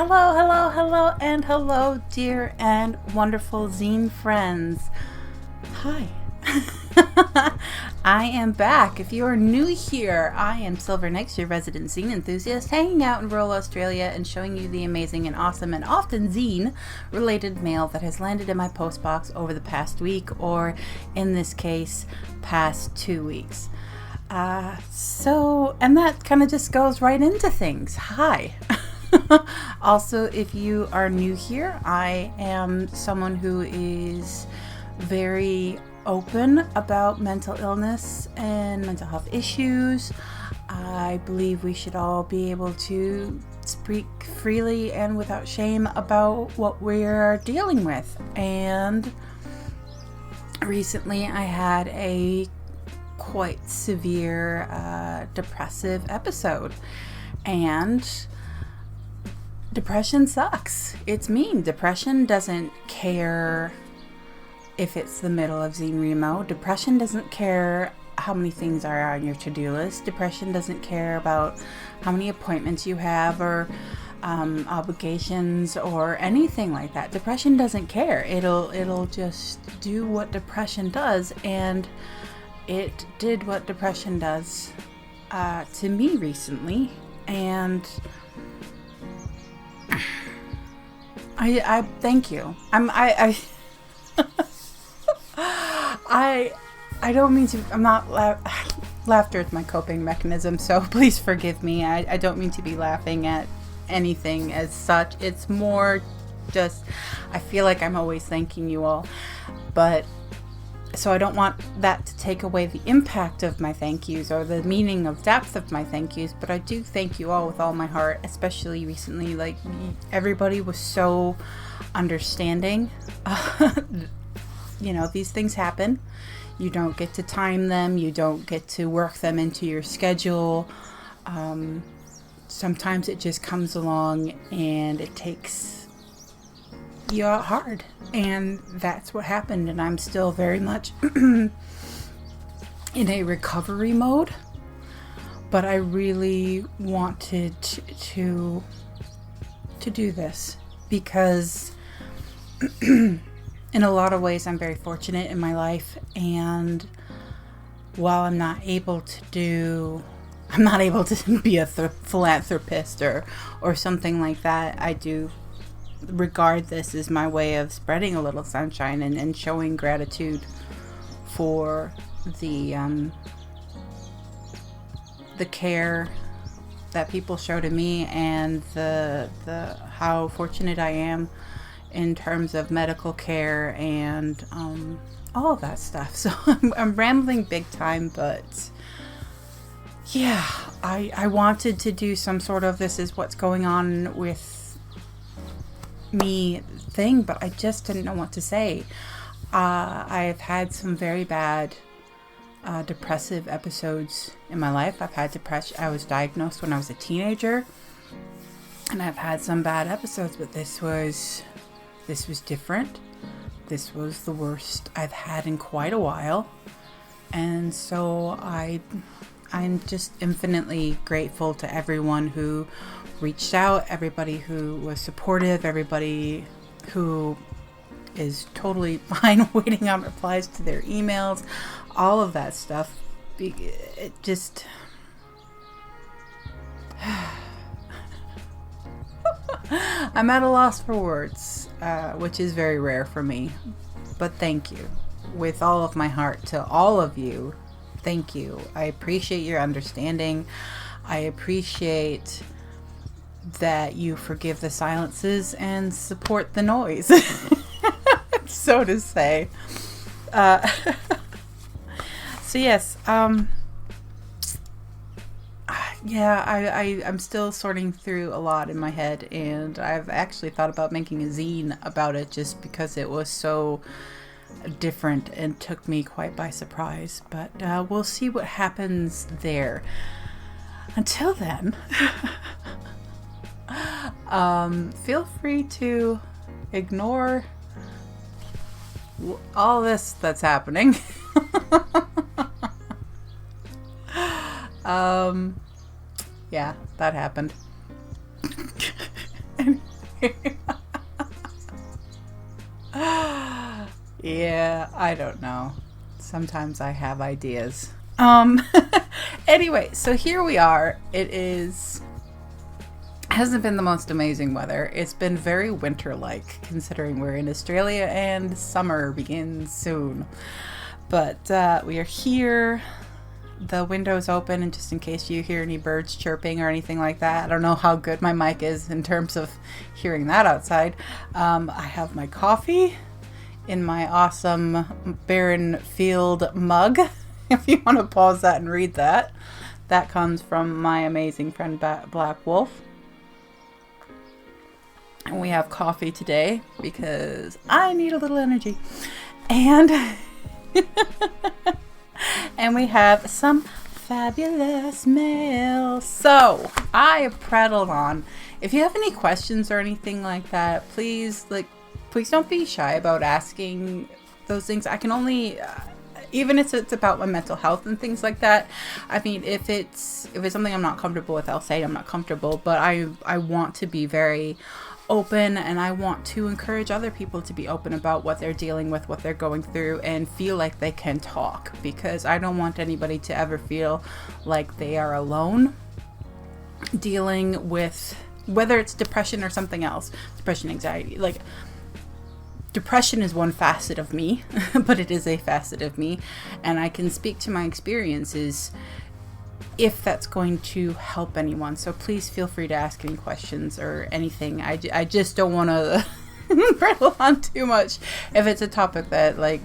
Hello, hello, hello, and hello, dear and wonderful zine friends. Hi. I am back. If you are new here, I am Silver Nix, your resident zine enthusiast, hanging out in rural Australia and showing you the amazing and awesome and often zine-related mail that has landed in my postbox over the past week, or in this case, past 2 weeks. And that kind of just goes right into things. Hi. Also, if you are new here, I am someone who is very open about mental illness and mental health issues. I believe we should all be able to speak freely and without shame about what we're dealing with. And recently I had a quite severe depressive episode, and depression sucks. It's mean. Depression doesn't care if it's the middle of Zine Remo. Depression doesn't care how many things are on your to-do list. Depression doesn't care about how many appointments you have or obligations or anything like that. Depression doesn't care. It'll just do what depression does, and it did what depression does to me recently, and I thank you. I don't mean to. I'm not. Laughter is my coping mechanism, so please forgive me. I don't mean to be laughing at anything as such. It's more just I feel like I'm always thanking you all, but so I don't want that to take away the impact of my thank yous or the meaning of depth of my thank yous. But I do thank you all with all my heart, especially recently. Like, everybody was so understanding. These things happen. You don't get to time them. You don't get to work them into your schedule. Sometimes it just comes along and it takes you out hard. And that's what happened. And I'm still very much in a recovery mode. But I really wanted to do this because in a lot of ways, I'm very fortunate in my life, and while I'm not able to be a philanthropist or something like that, I do regard this as my way of spreading a little sunshine and showing gratitude for the care that people show to me, and the how fortunate I am in terms of medical care and all of that stuff. So I'm rambling big time, but yeah, I wanted to do some sort of this is what's going on with me thing, but I just didn't know what to say. I've had some very bad depressive episodes in my life. I've had depression. I was diagnosed when I was a teenager, and I've had some bad episodes, but this was different. This was the worst I've had in quite a while. And so I'm just infinitely grateful to everyone who reached out, everybody who was supportive, everybody who is totally fine waiting on replies to their emails, all of that stuff. It just I'm at a loss for words, which is very rare for me. But thank you. With all of my heart to all of you, thank you. I appreciate your understanding. I appreciate that you forgive the silences and support the noise, so to say. So yes, I'm still sorting through a lot in my head, and I've actually thought about making a zine about it just because it was so different and took me quite by surprise. But we'll see what happens there. Until then, feel free to ignore all this that's happening. Yeah, that happened. Yeah, I don't know. Sometimes I have ideas. Anyway, so here we are. Hasn't been the most amazing weather. It's been very winter-like, considering we're in Australia and summer begins soon. But we are here. The window's open, and just in case you hear any birds chirping or anything like that, I don't know how good my mic is in terms of hearing that outside. I have my coffee in my awesome barren field mug. If you want to pause that and read that. That comes from my amazing friend Black Wolf. And we have coffee today because I need a little energy. And and we have some fabulous mail. So I prattled on. If you have any questions or anything like that, please don't be shy about asking those things. I can only even if it's about my mental health and things like that. I mean, if it's something I'm not comfortable with, I'll say I'm not comfortable. But I want to be very open, and I want to encourage other people to be open about what they're dealing with, what they're going through, and feel like they can talk, because I don't want anybody to ever feel like they are alone dealing with, whether it's depression or something else, depression, anxiety. Like, depression is one facet of me, but it is a facet of me, and I can speak to my experiences if that's going to help anyone. So please feel free to ask any questions or anything. I just don't want to prattle on too much if it's a topic that, like,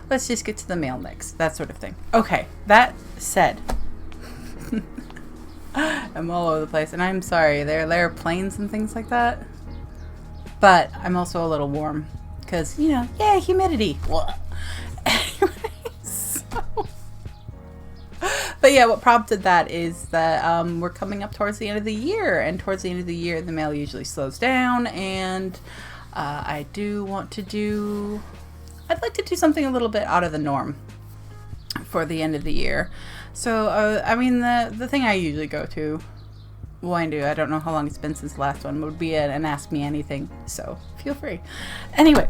let's just get to the mail next, that sort of thing. Okay, that said, I'm all over the place, and I'm sorry, there are planes and things like that, but I'm also a little warm because, humidity. But yeah, what prompted that is that we're coming up towards the end of the year, and towards the end of the year, the mail usually slows down, and I'd like to do something a little bit out of the norm for the end of the year. So, the thing I usually go to, I don't know how long it's been since the last one, would be an Ask Me Anything, so feel free. Anyway,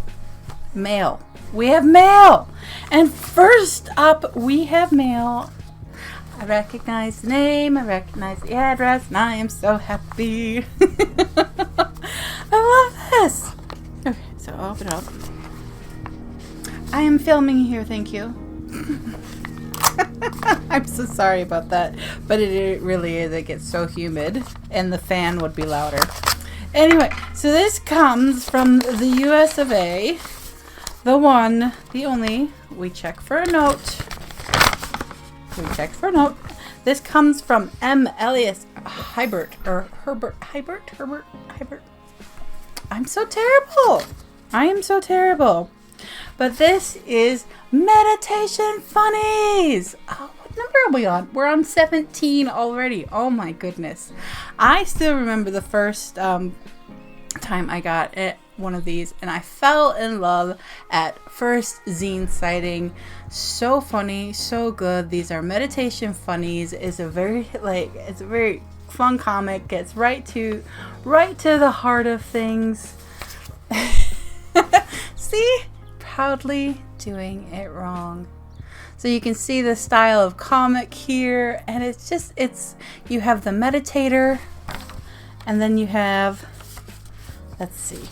mail. We have mail! And first up, we have mail. I recognize the name, I recognize the address, and I am so happy. I love this. Okay, so I'll open it up. I am filming here, thank you. I'm so sorry about that, but it really is. It gets so humid, and the fan would be louder. Anyway, so this comes from the US of A. The one, the only, we check for a note. This comes from M. Elias Herbert. I'm so terrible. I am so terrible. But this is Meditation Funnies. Oh, what number are we on? We're on 17 already. Oh my goodness. I still remember the first time I got one of these, and I fell in love at first zine sighting. So funny, so good. These are Meditation Funnies. It's a very fun comic. Gets right to the heart of things. See? Proudly doing it wrong. So you can see the style of comic here, and you have the meditator, and then you have, let's see.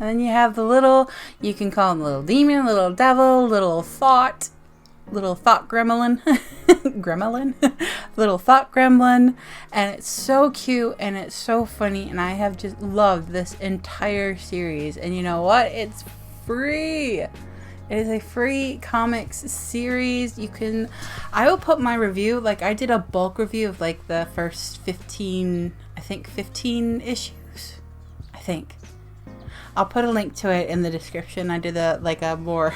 And then you have the little, you can call him little demon, little devil, little thought gremlin, little thought gremlin, and it's so cute and it's so funny, and I have just loved this entire series. And you know what? It's free. It is a free comics series. I will put my review, I did a bulk review of the first 15 issues. I think. I'll put a link to it in the description. I did a more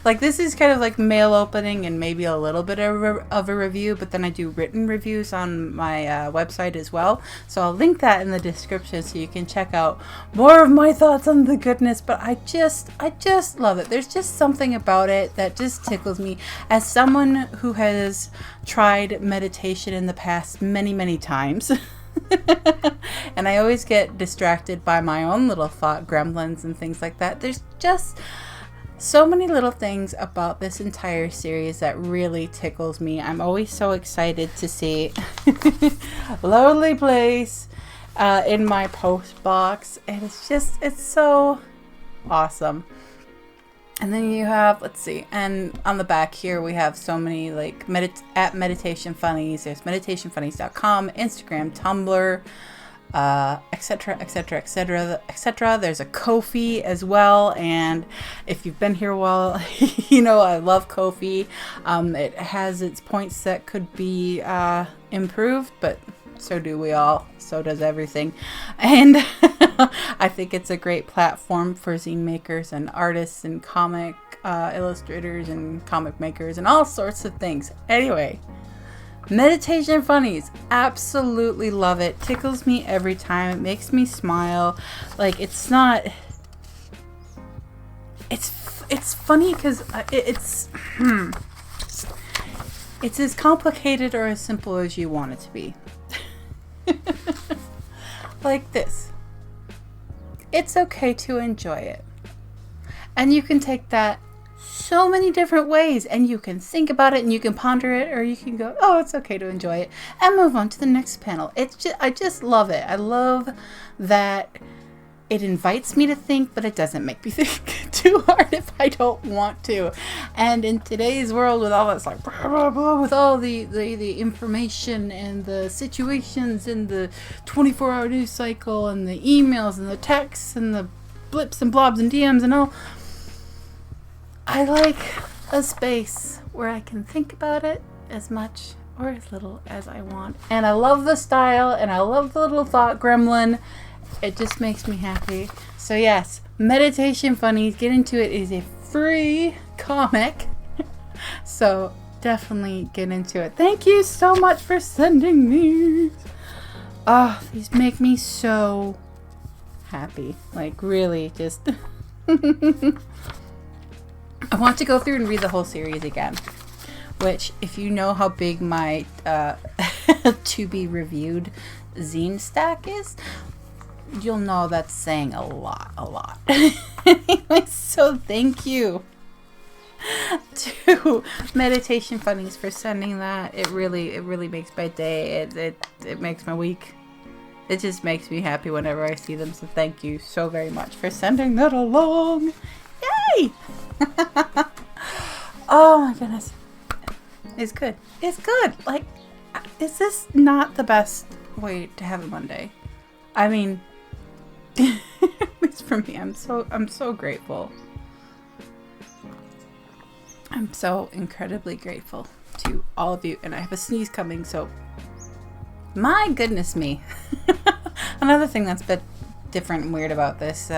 Like, this is kind of like mail opening and maybe a little bit of a review, but then I do written reviews on my website as well. So I'll link that in the description so you can check out more of my thoughts on the goodness. But I just love it. There's just something about it that just tickles me. As someone who has tried meditation in the past many times, and I always get distracted by my own little thought gremlins and things like that. There's just so many little things about this entire series that really tickles me. I'm always so excited to see Lonely Place in my post box, and it's so awesome. And then you have, let's see, and on the back here we have so many like at Meditation Funnies. There's meditationfunnies.com, Instagram, Tumblr, etc, etc, etc, etc. There's a Ko-fi as well, and if you've been here a while, you know I love Ko-fi. It has its points that could be improved, but so do we all. So does everything. And I think it's a great platform for zine makers and artists and comic illustrators and comic makers and all sorts of things. Anyway, Meditation Funnies, absolutely love it. Tickles me every time. It makes me smile. Like, it's not, it's funny because it's as complicated or as simple as you want it to be. Like this. It's okay to enjoy it. And you can take that so many different ways, and you can think about it and you can ponder it, or you can go, oh, it's okay to enjoy it, and move on to the next panel. I just love it. I love that it invites me to think, but it doesn't make me think too hard if I don't want to. And in today's world, with all this like blah, blah, blah, with all the information and the situations and the 24-hour news cycle and the emails and the texts and the blips and blobs and DMs and all, I like a space where I can think about it as much or as little as I want. And I love the style, and I love the little thought gremlin. It just makes me happy. So yes, Meditation Funnies, get into it. It is a free comic. So definitely get into it. Thank you so much for sending these. Oh, these make me so happy. Like, really, just I want to go through and read the whole series again. Which, if you know how big my to be reviewed zine stack is, you'll know that's saying a lot. Anyway, so thank you to Meditation Funnies for sending that. It really makes my day. It makes my week. It just makes me happy whenever I see them. So thank you so very much for sending that along. Yay! Oh my goodness. It's good. It's good. Like, is this not the best way to have a Monday? I mean, at least for me, I'm so grateful. I'm so incredibly grateful to all of you. And I have a sneeze coming, so my goodness me. Another thing that's a bit different and weird about this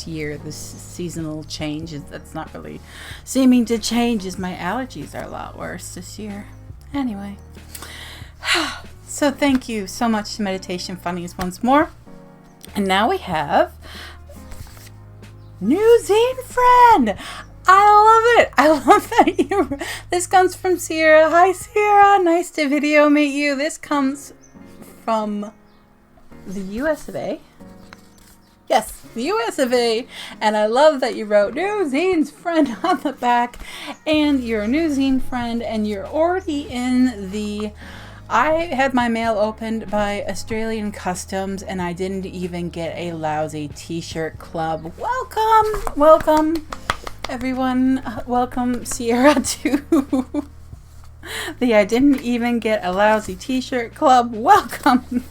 year, this seasonal change that's not really seeming to change, is my allergies are a lot worse this year. Anyway, so thank you so much to Meditation Funnies once more. And now we have New Zine Friend. I love it. I love that this comes from Sierra. Hi Sierra, nice to video meet you. This comes from the US of A. Yes, the US of A, and I love that you wrote New Zine's Friend on the back, and you're a New Zine Friend, and you're already in the... I had my mail opened by Australian Customs, and I didn't even get a lousy t-shirt club. Welcome, everyone. Welcome, Sierra, to... the I didn't even get a lousy t-shirt club. Welcome.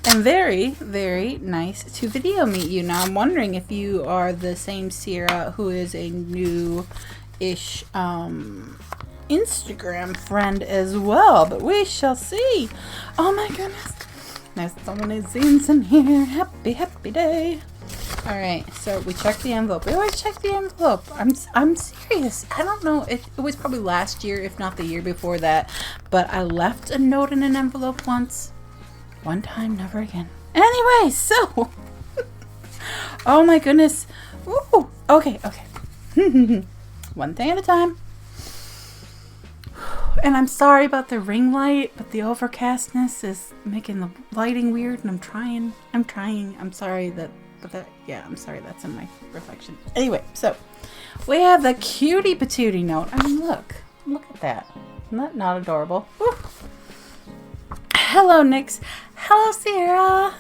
And very, very nice to video meet you. Now I'm wondering if you are the same Sierra who is a new-ish Instagram friend as well, but we shall see. Oh my goodness, there's so many zines in here. Happy day. All right, so we checked the envelope. We always check the envelope. I'm serious. I don't know. It was probably last year, if not the year before that. But I left a note in an envelope once. One time, never again. Anyway, so. Oh my goodness. Ooh. Okay. One thing at a time. And I'm sorry about the ring light, but the overcastness is making the lighting weird, and I'm trying. I'm sorry that. I'm sorry that's in my reflection. Anyway, so we have the cutie patootie note. I mean, look at that. Isn't that not adorable? Woo. Hello, Nix. Hello, Sierra.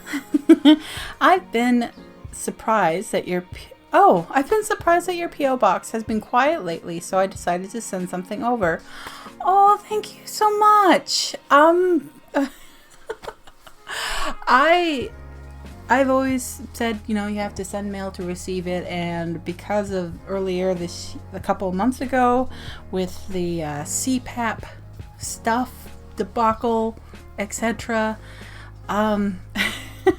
I've been surprised that your PO box has been quiet lately, so I decided to send something over. Oh, thank you so much. I've always said, you have to send mail to receive it, and because of earlier a couple of months ago with the CPAP stuff debacle, etc., I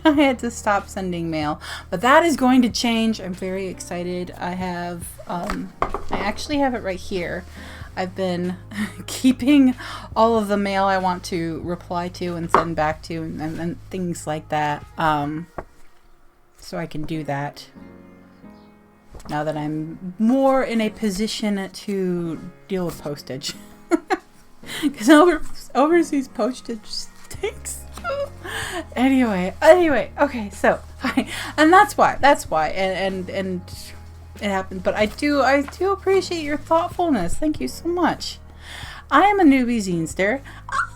had to stop sending mail, but that is going to change. I'm very excited. I actually have it right here. I've been keeping all of the mail I want to reply to and send back to and things like that. So I can do that now that I'm more in a position to deal with postage. Because overseas postage stinks. Anyway, okay, so hi, and that's why, and it happened. But I do appreciate your thoughtfulness. Thank you so much. I am a newbie zinester.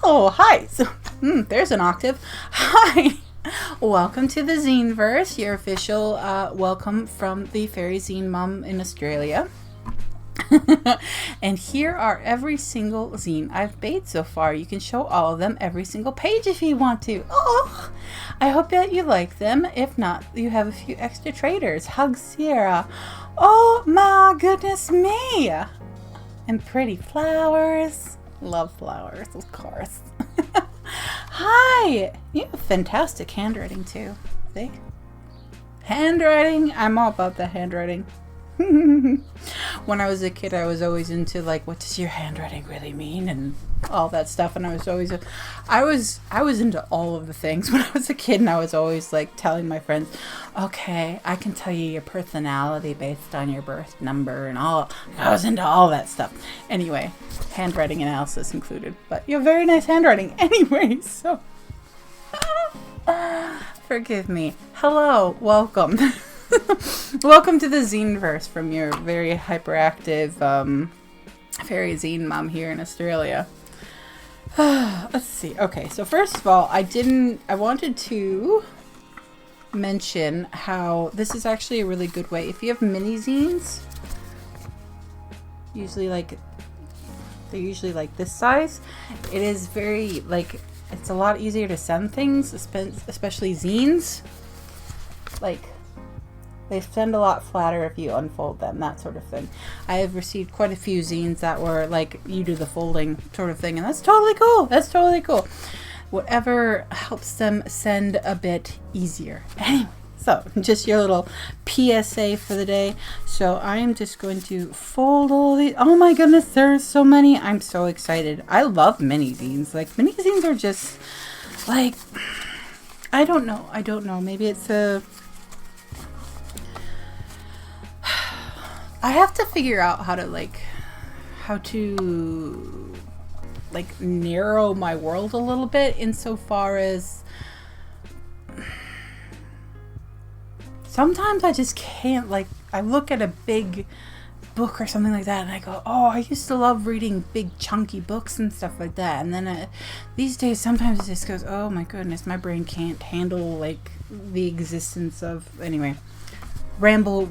Oh, hi. So, there's an octave. Hi. Welcome to the Zineverse, your official welcome from the Fairy Zine Mom in Australia. And here are every single zine I've made so far. You can show all of them, every single page if you want to. Oh, I hope that you like them. If not, you have a few extra traders. Hugs, Sierra. Oh my goodness me. And pretty flowers. Love flowers, of course. Hi. You have fantastic handwriting too. See? Handwriting. I'm all about the handwriting. When I was a kid, I was always into what does your handwriting really mean and all that stuff, and I was into all of the things when I was a kid, and I was always telling my friends, okay, I can tell you your personality based on your birth number and all. I was into all that stuff. Anyway, handwriting analysis included, but you have very nice handwriting anyway, so forgive me. Hello, welcome. Welcome to the Zineverse from your very hyperactive Fairy Zine Mom here in Australia. Let's see. Okay, so first of all, I wanted to mention how this is actually a really good way. If you have mini zines, they're usually this size. It is very it's a lot easier to send things, especially zines. They send a lot flatter if you unfold them, that sort of thing. I have received quite a few zines that were you do the folding sort of thing, and that's totally cool. Whatever helps them send a bit easier. Anyway, so just your little PSA for the day. So I am just going to fold all these. Oh my goodness, there's so many. I'm so excited. I love mini zines. Mini zines are just I don't know. Maybe it's I have to figure out how to narrow my world a little bit insofar as sometimes I just can't I look at a big book or something like that and I go, oh, I used to love reading big chunky books and stuff like that, and then these days sometimes it just goes, oh my goodness, my brain can't handle the existence of, anyway. Ramble.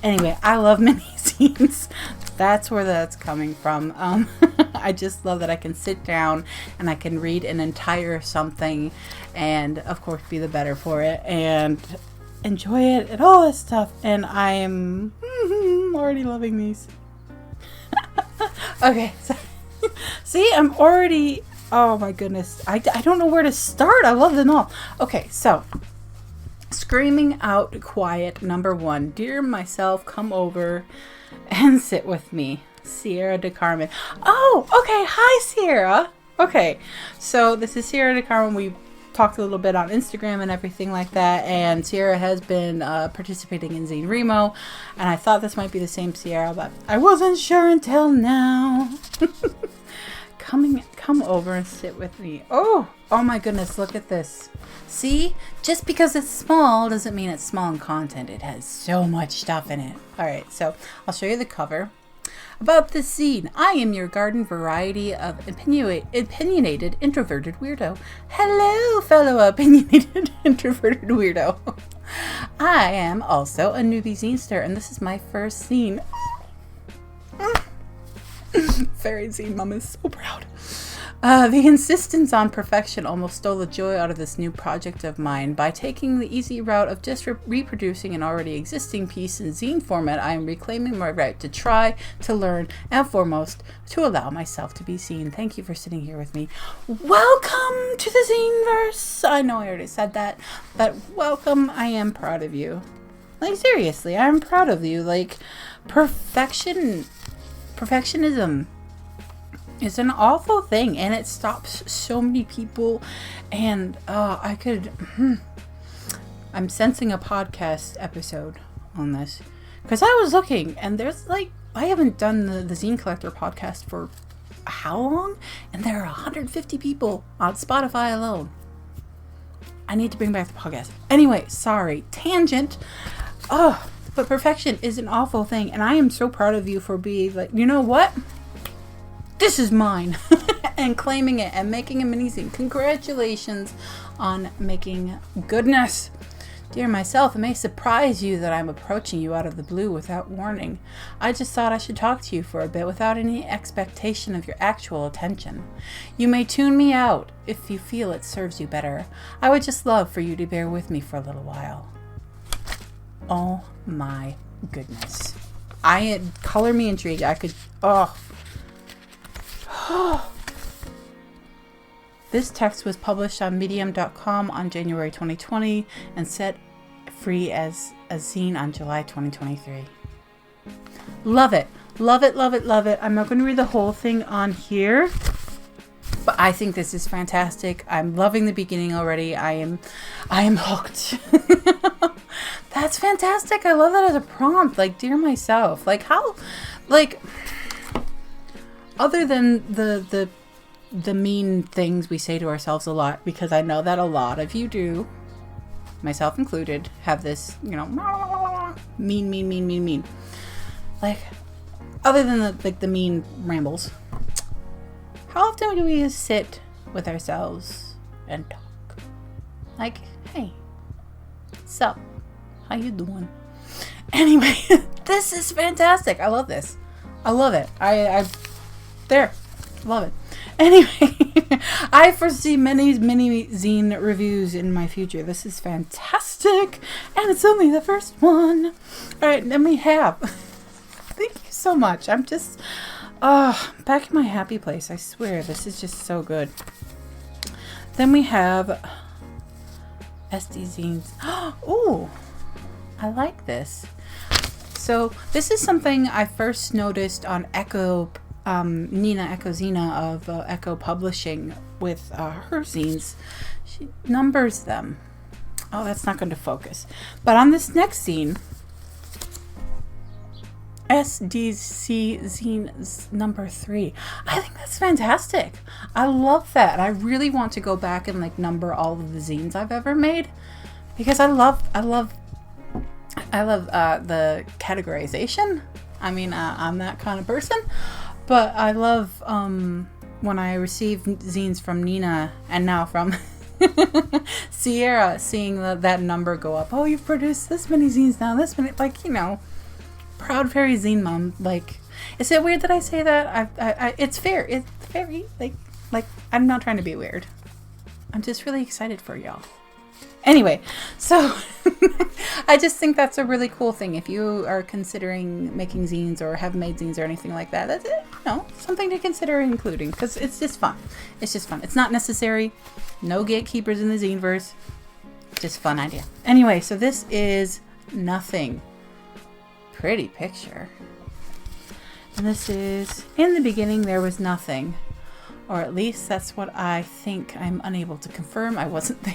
Anyway, I love mini zines. That's where that's coming from. I just love that I can sit down and I can read an entire something and, of course, be the better for it and enjoy it and all this stuff. And I am already loving these. Okay, so see, I'm already, oh my goodness. I don't know where to start. I love them all. Okay, so Screaming out quiet, number 1. Dear myself, come over and sit with me. Sierra de Carmen. Oh, okay. Hi, Sierra. Okay. So this is Sierra de Carmen. We talked a little bit on Instagram and everything like that. And Sierra has been participating in Zine Remo. And I thought this might be the same Sierra, but I wasn't sure until now. Come over and sit with me. Oh my goodness, look at this. See, just because it's small doesn't mean it's small in content. It has so much stuff in it. All right, so I'll show you the cover. About this zine, I am your garden variety of opinionated introverted weirdo. Hello, fellow opinionated introverted weirdo. I am also a newbie zinester, and this is my first zine. Fairy zine mom is so proud. The insistence on perfection almost stole the joy out of this new project of mine. By taking the easy route of just reproducing an already existing piece in zine format, I am reclaiming my right to try, to learn, and foremost, to allow myself to be seen. Thank you for sitting here with me. Welcome to the Zineverse! I know I already said that, but welcome. I am proud of you. Like, seriously, I'm proud of you. Like, perfectionism is an awful thing, and it stops so many people. And I'm sensing a podcast episode on this, because I was looking, and there's like, I haven't done the Zine Collector podcast for how long, and there are 150 people on Spotify alone. I need to bring back the podcast. Anyway, sorry, tangent. But perfection is an awful thing, and I am so proud of you for being like, you know what? This is mine. And claiming it and making a mini zine. Congratulations on making goodness. Dear myself, it may surprise you that I'm approaching you out of the blue without warning. I just thought I should talk to you for a bit without any expectation of your actual attention. You may tune me out if you feel it serves you better. I would just love for you to bear with me for a little while. Oh my goodness. Color me intrigued. This text was published on medium.com on January 2020 and set free as a zine on July 2023. Love it. Love it, love it, love it. I'm not going to read the whole thing on here, but I think this is fantastic. I'm loving the beginning already. I am hooked. That's fantastic. I love that as a prompt. Like, dear myself. Like, how, like, other than the mean things we say to ourselves a lot, because I know that a lot of you do, myself included, have this, you know, mean. Like, other than the mean rambles, how often do we just sit with ourselves and talk? Like, hey, what's up? How you doing? Anyway, this is fantastic. I love this. I love it. Love it. Anyway, I foresee many zine reviews in my future. This is fantastic, and it's only the first one. All right, then we have. Thank you so much. I'm just, back in my happy place. I swear, this is just so good. Then we have SD Zines. Ooh, I like this. So this is something I first noticed on Echo. Nina Echo-Zina of Echo Publishing with her zines. She numbers them. Oh, that's not going to focus. But on this next zine, SDC zine number 3, I think that's fantastic. I love that. I really want to go back and like number all of the zines I've ever made, because I love the categorization. I mean, I'm that kind of person. But I love when I receive zines from Nina and now from Sierra, seeing that number go up. Oh, you've produced this many zines now, this many, like, you know, proud fairy zine mom. Like, is it weird that I say that? It's fair. It's very, like, I'm not trying to be weird. I'm just really excited for y'all. Anyway, so I just think that's a really cool thing. If you are considering making zines or have made zines or anything like that, that's, you know, something to consider including, because it's just fun. It's just fun. It's not necessary. No gatekeepers in the Zineverse. Just fun idea. Anyway, so this is Nothing. Pretty picture. And this is, in the beginning there was nothing. Or at least that's what I think. I'm unable to confirm. I wasn't there.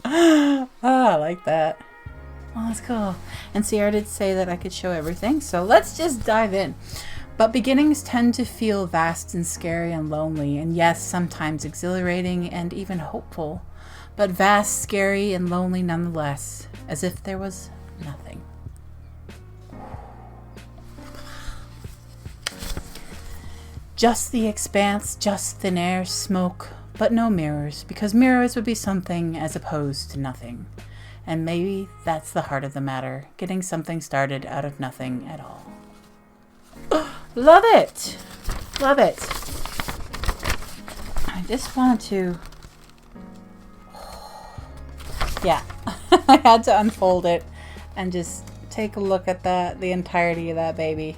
Oh, I like that. Oh, that's cool. And see, I did say that I could show everything. So let's just dive in. But beginnings tend to feel vast and scary and lonely. And yes, sometimes exhilarating and even hopeful. But vast, scary, and lonely nonetheless. As if there was nothing. Just the expanse, just thin air, smoke, but no mirrors, because mirrors would be something as opposed to nothing. And maybe that's the heart of the matter, getting something started out of nothing at all. Love it! Love it. I just wanted to... Yeah, I had to unfold it and just take a look at that, the entirety of that baby.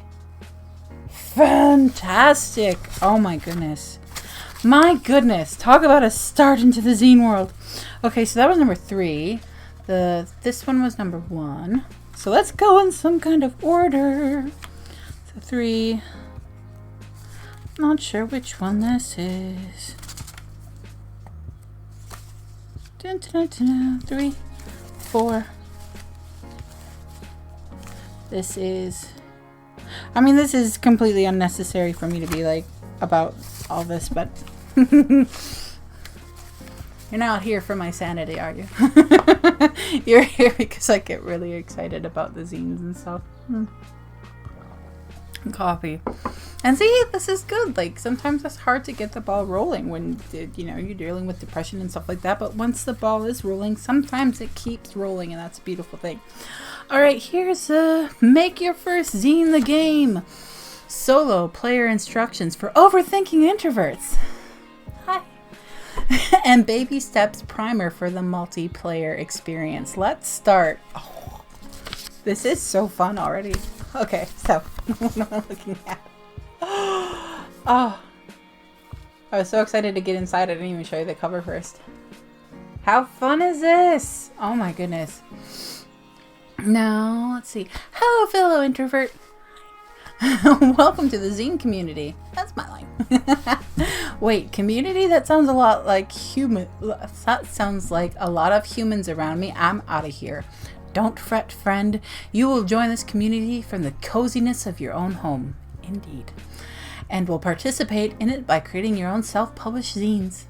Fantastic! Oh my goodness. My goodness. Talk about a start into the zine world. Okay, so that was number 3. This one was number 1. So let's go in some kind of order. So 3. Not sure which one this is. Dun, dun, dun, dun, 3, 4. This is... I mean, this is completely unnecessary for me to be like about all this, but you're not here for my sanity, are you? You're here because I get really excited about the zines and stuff. Coffee. And see, this is good. Like, sometimes it's hard to get the ball rolling when, you know, you're dealing with depression and stuff like that. But once the ball is rolling, sometimes it keeps rolling, and that's a beautiful thing. All right, here's Make Your First Zine the Game. Solo player instructions for overthinking introverts. Hi. And baby steps primer for the multiplayer experience. Let's start. Oh, this is so fun already. Okay, so what am I looking at? Oh, I was so excited to get inside. I didn't even show you the cover first. How fun is this? Oh my goodness. Now, let's see. Hello, fellow introvert. Welcome to the zine community. That's my line. Wait, community? That sounds a lot like human. That sounds like a lot of humans around me. I'm out of here. Don't fret, friend. You will join this community from the coziness of your own home. Indeed. And will participate in it by creating your own self-published zines.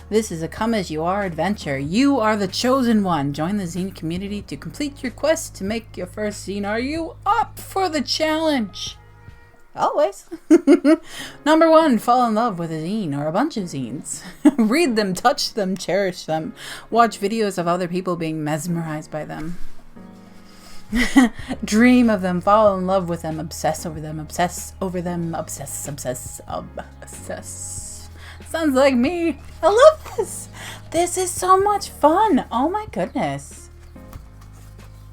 This is a come-as-you-are adventure. You are the chosen one. Join the zine community to complete your quest to make your first zine. Are you up for the challenge? Always. Number 1, fall in love with a zine or a bunch of zines. Read them, touch them, cherish them. Watch videos of other people being mesmerized by them. Dream of them, fall in love with them, obsess over them, obsess over them, obsess. Sounds like me. I love this. This is so much fun. Oh my goodness.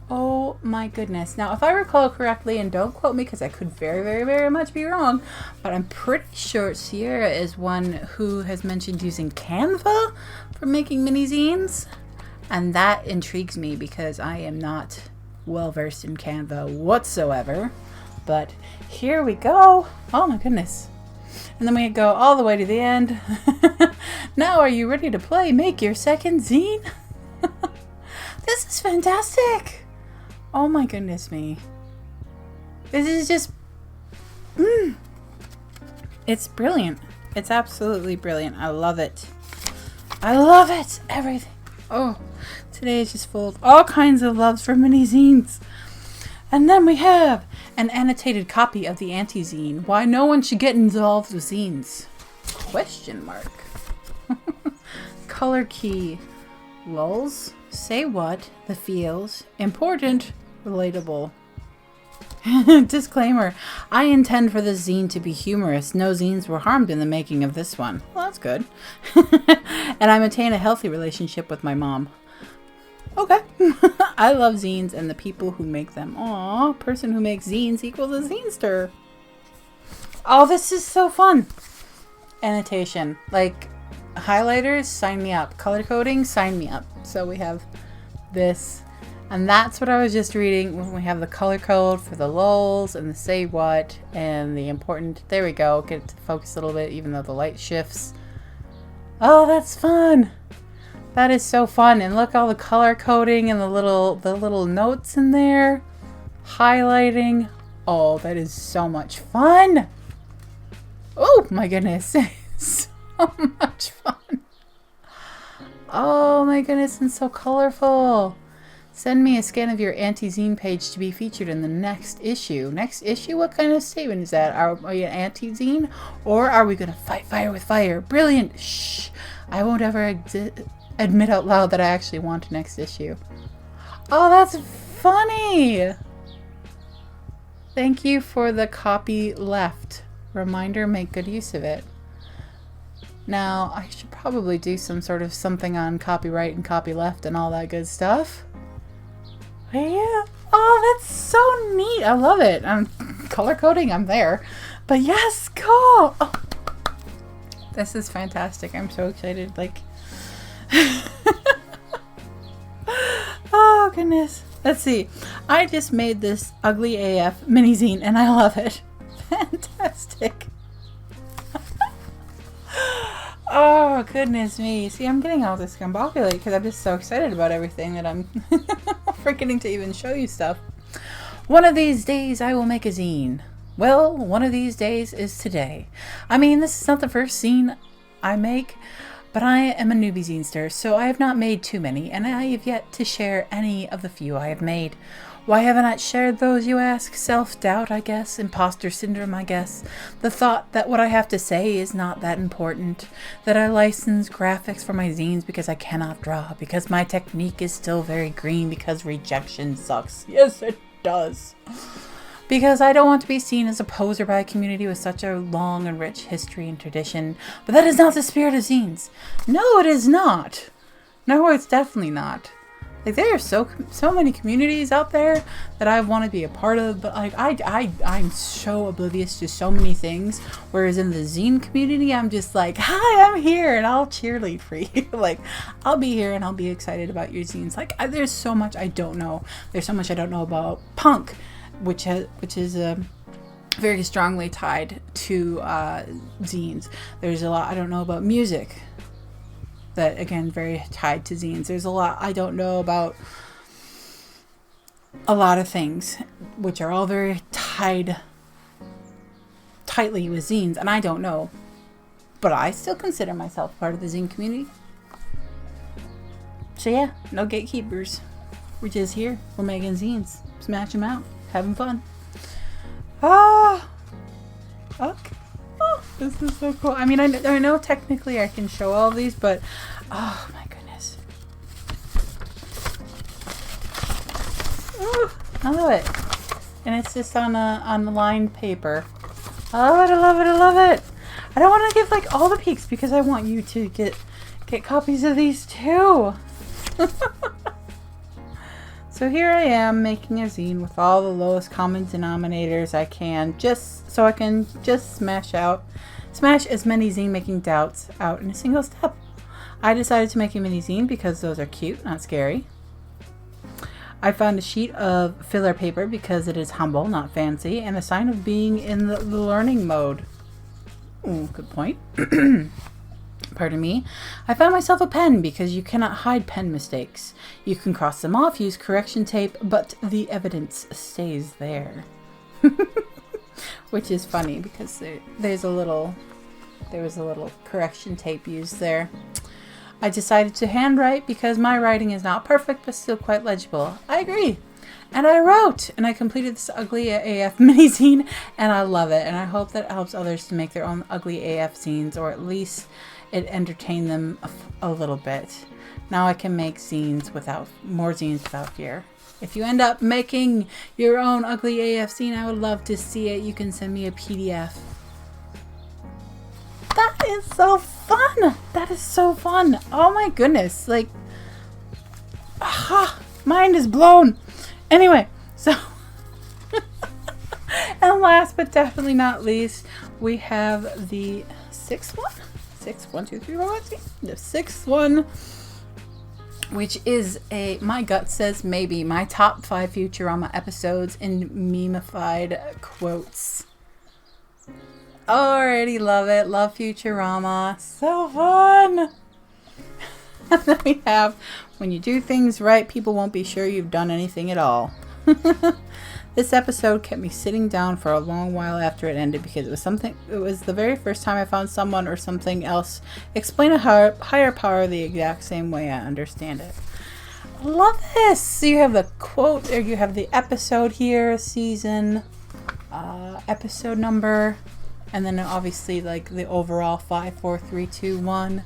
Oh my goodness. Now, if I recall correctly, and don't quote me because I could very, very, very much be wrong, but I'm pretty sure Sierra is one who has mentioned using Canva for making mini zines. And that intrigues me because I am not well versed in Canva whatsoever. But here we go. Oh my goodness. And then we go all the way to the end. Now are you ready to play Make Your Second Zine? This is fantastic. Oh my goodness me. This is just... It's brilliant. It's absolutely brilliant. I love it. I love it. Everything. Oh, today is just full of all kinds of loves for mini zines. And then we have an annotated copy of the anti-zine. Why no one should get involved with zines? Question mark. Color key. Lulz. Say what? The feels. Important. Relatable. Disclaimer. I intend for this zine to be humorous. No zines were harmed in the making of this one. Well, that's good. And I maintain a healthy relationship with my mom. Okay. I love zines and the people who make them. Aw, person who makes zines equals a zinester. Oh, this is so fun. Annotation. Like, highlighters, sign me up. Color coding, sign me up. So we have this, and that's what I was just reading when we have the color code for the lulls and the say what and the important. There we go. Get it to focus a little bit, even though the light shifts. Oh, that's fun. That is so fun. And look, all the color coding and the little notes in there, highlighting. Oh, that is so much fun. Oh my goodness. So much fun. Oh my goodness, and so colorful. Send me a scan of your anti-zine page to be featured in the next issue. Next issue? What kind of statement is that? Are we an anti-zine? Or are we going to fight fire with fire? Brilliant. Shh. I won't ever admit out loud that I actually want a next issue. Oh, that's funny. Thank you for the copy left. Reminder, make good use of it. Now, I should probably do some sort of something on copyright and copyleft and all that good stuff. Yeah. Oh, that's so neat. I love it. Color coding, I'm there. But yes, cool. Oh, this is fantastic. I'm so excited. Like, oh, goodness. Let's see. I just made this ugly AF mini zine and I love it. Fantastic. Oh, goodness me. See, I'm getting all discombobulated because I'm just so excited about everything that I'm forgetting to even show you stuff. One of these days I will make a zine. Well, one of these days is today. I mean, this is not the first zine I make, but I am a newbie zinester, so I have not made too many, and I have yet to share any of the few I have made. Why haven't I shared those, you ask? Self-doubt, I guess. Imposter syndrome, I guess. The thought that what I have to say is not that important. That I license graphics for my zines because I cannot draw. Because my technique is still very green. Because rejection sucks. Yes, it does. Because I don't want to be seen as a poser by a community with such a long and rich history and tradition. But that is not the spirit of zines. No, it is not. No, it's definitely not. Like, there are so many communities out there that I want to be a part of, but like I'm so oblivious to so many things. Whereas in the zine community, I'm just like, hi, I'm here and I'll cheerlead for you. Like, I'll be here and I'll be excited about your zines. Like, there's so much I don't know. There's so much I don't know about punk, which is very strongly tied to zines. There's a lot I don't know about music. That, again, very tied to zines. There's a lot I don't know about a lot of things, which are all very tied tightly with zines, and I don't know. But I still consider myself part of the zine community. So yeah, no gatekeepers. We're just here. We're making zines. Smash them out. Having fun. Ah! Okay. This is so cool. I mean, I know technically I can show all these, but oh my goodness. Ooh, I love it. And it's just on the lined paper. I love it, I love it, I love it. I don't want to give like all the peaks because I want you to get copies of these too. So here I am making a zine with all the lowest common denominators I can, just so I can just smash as many zine making doubts out in a single step. I decided to make a mini zine because those are cute, not scary. I found a sheet of filler paper because it is humble, not fancy, and a sign of being in the learning mode. Ooh, good point. Pardon me. I found myself a pen because you cannot hide pen mistakes. You can cross them off, use correction tape, but the evidence stays there. Which is funny because there was a little correction tape used there. I decided to handwrite because my writing is not perfect but still quite legible. I agree. And I wrote, and I completed this ugly AF mini zine, and I love it. And I hope that it helps others to make their own ugly AF zines, or at least it entertained them a little bit. Now I can make more zines without fear. If you end up making your own ugly AF zine, I would love to see it. You can send me a PDF. That is so fun. That is so fun. Oh my goodness. Like, mind is blown. Anyway, so, and last but definitely not least, we have the sixth one. The sixth one, which is my gut says maybe my top 5 Futurama episodes in memeified quotes. Already love it. Love Futurama. So fun. And then we have, when you do things right, people won't be sure you've done anything at all. This episode kept me sitting down for a long while after it ended because it was the very first time I found someone or something else explain a higher power the exact same way I understand it. Love this. So you have the quote, or you have the episode here, season, episode number, and then obviously like the overall 5, 4, 3, 2, 1.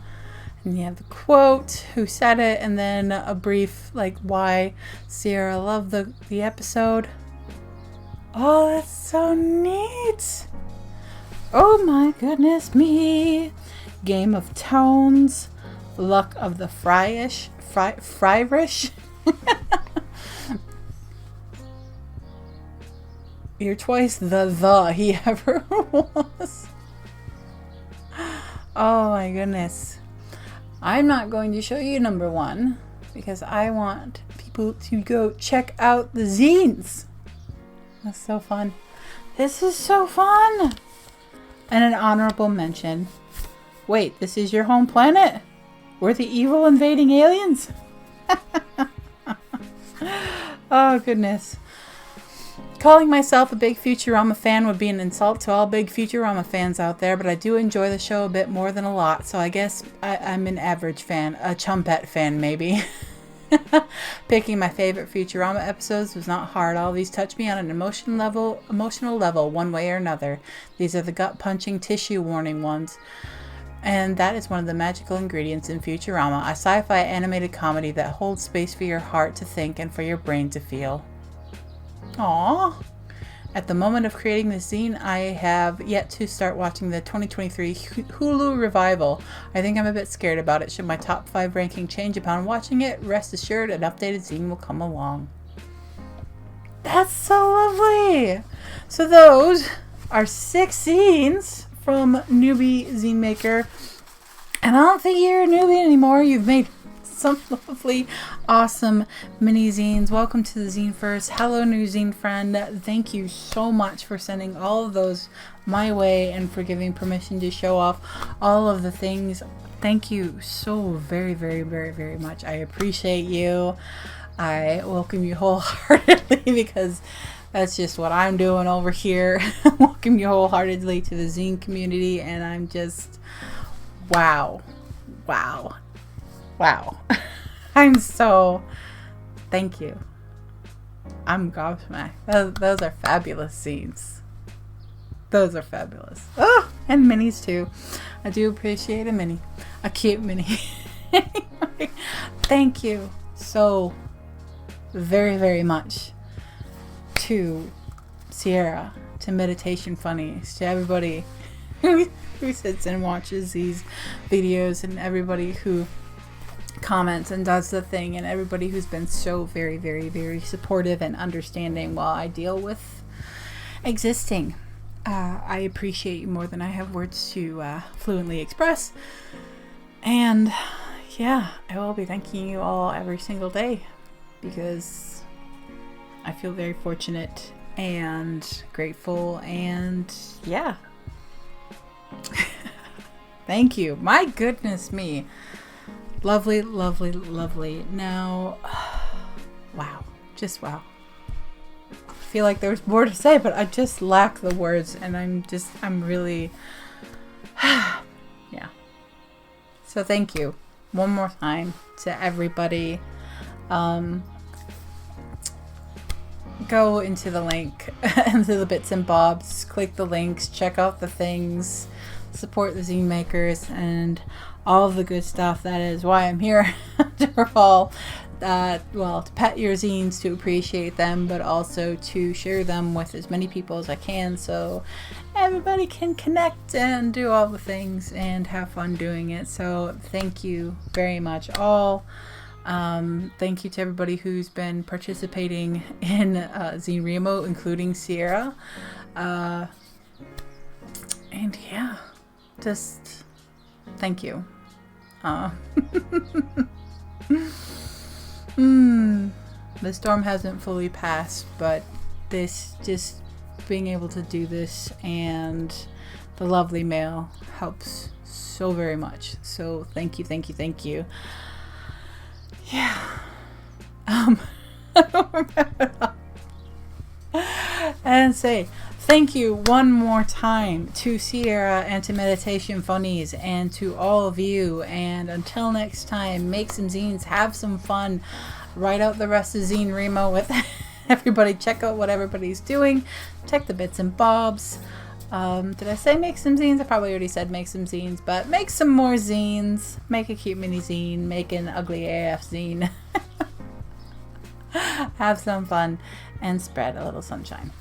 And you have the quote, who said it, and then a brief like why Sierra loved the episode. Oh, that's so neat. Oh my goodness me. Game of Tones. Luck of the Fryrish. You're twice the he ever was. Oh my goodness. I'm not going to show you number 1 because I want people to go check out the zines. That's so fun. This is so fun. And an honorable mention. Wait, this is your home planet? We're the evil invading aliens? Oh, goodness. Calling myself a big Futurama fan would be an insult to all big Futurama fans out there, but I do enjoy the show a bit more than a lot, so I guess I'm an average fan. A chumpette fan, maybe. Picking my favorite Futurama episodes was not hard. All these touch me on an emotional level, one way or another. These are the gut-punching, tissue warning ones. And that is one of the magical ingredients in Futurama, a sci-fi animated comedy that holds space for your heart to think and for your brain to feel. Aww. At the moment of creating this zine, I have yet to start watching the 2023 Hulu revival. I think I'm a bit scared about it. Should my top 5 ranking change upon watching it, rest assured an updated zine will come along. That's so lovely! So those are 6 zines from Newbie Zinemaker. And I don't think you're a newbie anymore. You've made some lovely, awesome mini zines. Welcome to the Zine First. Hello, new zine friend. Thank you so much for sending all of those my way and for giving permission to show off all of the things. Thank you so very, very, very, very much. I appreciate you. I welcome you wholeheartedly because that's just what I'm doing over here. Welcome you wholeheartedly to the zine community, and I'm just wow. I'm so, thank you. I'm gobsmacked. Those are fabulous scenes. Those are fabulous. Oh, and minis too. I do appreciate a cute mini. Anyway, thank you so very, very much to Sierra, to Meditation Funnies, to everybody who sits and watches these videos, and everybody who comments and does the thing, and everybody who's been so very, very, very supportive and understanding while I deal with existing. I appreciate you more than I have words to fluently express. And yeah, I will be thanking you all every single day because I feel very fortunate and grateful, and yeah. Thank you. My goodness me. Lovely, lovely, lovely. Now, wow. Just wow. I feel like there's more to say, but I just lack the words, and I'm really, yeah. So thank you one more time to everybody. Go into the link, into the bits and bobs, click the links, check out the things, support the zine makers, and all of the good stuff. That is why I'm here to all, to pet your zines, to appreciate them, but also to share them with as many people as I can so everybody can connect and do all the things and have fun doing it. So thank you very much all. Thank you to everybody who's been participating in Zine Remo, including Sierra. And yeah, just Thank you. The storm hasn't fully passed, but this, just being able to do this and the lovely mail helps so very much. So thank you, thank you, thank you. Yeah. I don't remember. And say thank you one more time to Sierra and to Meditation Funnies and to all of you. And until next time, make some zines, have some fun, write out the rest of Zine Remo with everybody. Check out what everybody's doing. Check the bits and bobs. Did I say make some zines? I probably already said make some zines, but make some more zines. Make a cute mini zine. Make an ugly AF zine. Have some fun and spread a little sunshine.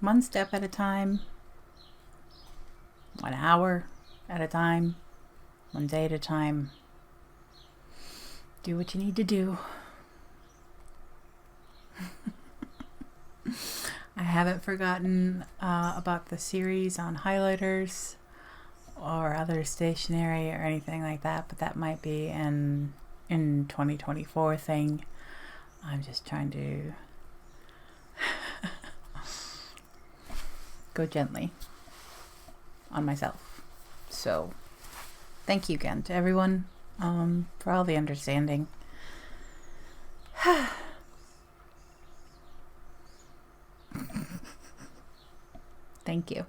One step at a time, 1 hour at a time, 1 day at a time. Do what you need to do. I haven't forgotten about the series on highlighters or other stationery or anything like that, but that might be an in 2024 thing. I'm just trying to go gently on myself. So thank you again to everyone for all the understanding. Thank you.